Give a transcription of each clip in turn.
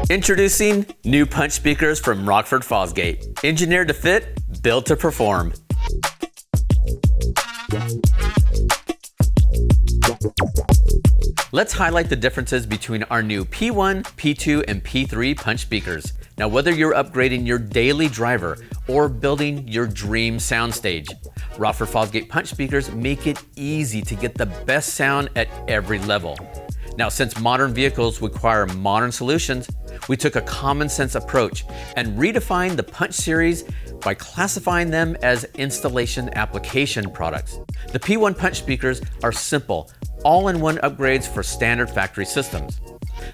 Introducing new punch speakers from Rockford Fosgate. Engineered to fit, built to perform. Let's highlight the differences between our new P1, P2, and P3 punch speakers. Now, whether you're upgrading your daily driver or building your dream soundstage, Rockford Fosgate punch speakers make it easy to get the best sound at every level. Now, since modern vehicles require modern solutions, we took a common sense approach and redefined the punch series by classifying them as installation application products. The P1 punch speakers are simple, all-in-one upgrades for standard factory systems.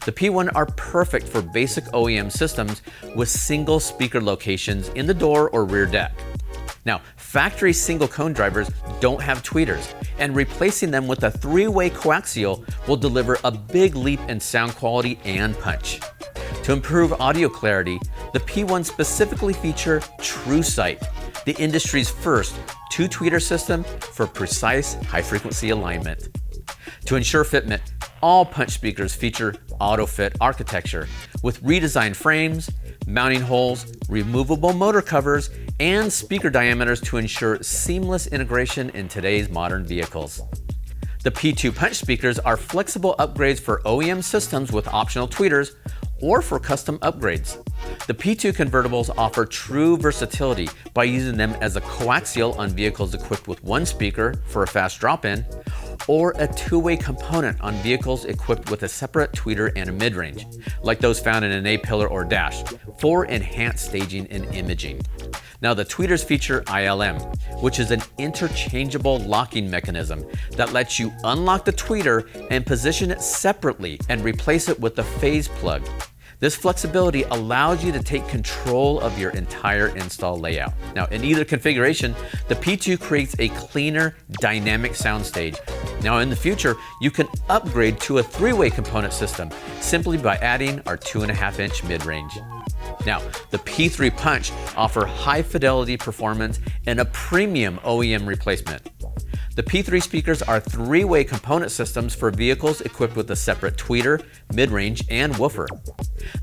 The P1 are perfect for basic OEM systems with single speaker locations in the door or rear deck. Now, factory single cone drivers don't have tweeters, and replacing them with a three-way coaxial will deliver a big leap in sound quality and punch. To improve audio clarity, the P1 specifically feature TrueSight, the industry's first two-tweeter system for precise high-frequency alignment. To ensure fitment, all punch speakers feature auto-fit architecture with redesigned frames, mounting holes, removable motor covers, and speaker diameters to ensure seamless integration in today's modern vehicles. The P2 punch speakers are flexible upgrades for OEM systems with optional tweeters or for custom upgrades. The P2 convertibles offer true versatility by using them as a coaxial on vehicles equipped with one speaker for a fast drop-in, or a two-way component on vehicles equipped with a separate tweeter and a mid-range, like those found in an A-pillar or dash, for enhanced staging and imaging. Now, the tweeters feature ILM, which is an interchangeable locking mechanism that lets you unlock the tweeter and position it separately and replace it with a phase plug. This flexibility allows you to take control of your entire install layout. Now, in either configuration, the P2 creates a cleaner, dynamic soundstage. Now, in the future, you can upgrade to a three-way component system simply by adding our 2.5-inch mid-range. Now, the P3 punch offer high-fidelity performance and a premium OEM replacement. The P3 speakers are three-way component systems for vehicles equipped with a separate tweeter, mid-range, and woofer.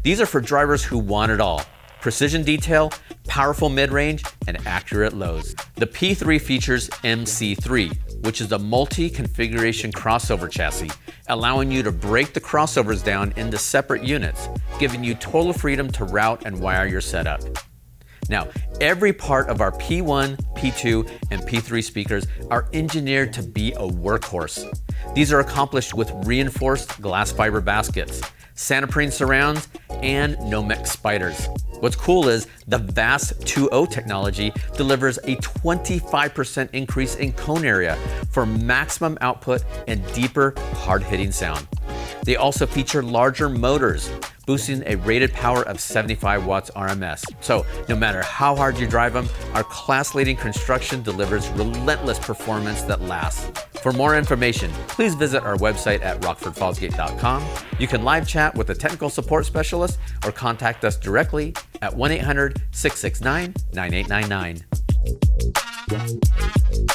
These are for drivers who want it all: precision detail, powerful mid-range, and accurate lows. The P3 features MC3, which is a multi-configuration crossover chassis, allowing you to break the crossovers down into separate units, giving you total freedom to route and wire your setup. Now, every part of our P1, P2, and P3 speakers are engineered to be a workhorse. These are accomplished with reinforced glass fiber baskets, Santoprene surrounds, and Nomex spiders. What's cool is the VAST 2.0 technology delivers a 25% increase in cone area for maximum output and deeper, hard-hitting sound. They also feature larger motors, boosting a rated power of 75 watts RMS. So no matter how hard you drive them, our class-leading construction delivers relentless performance that lasts. For more information, please visit our website at rockfordfosgate.com. You can live chat with a technical support specialist or contact us directly at 1-800-669-9899.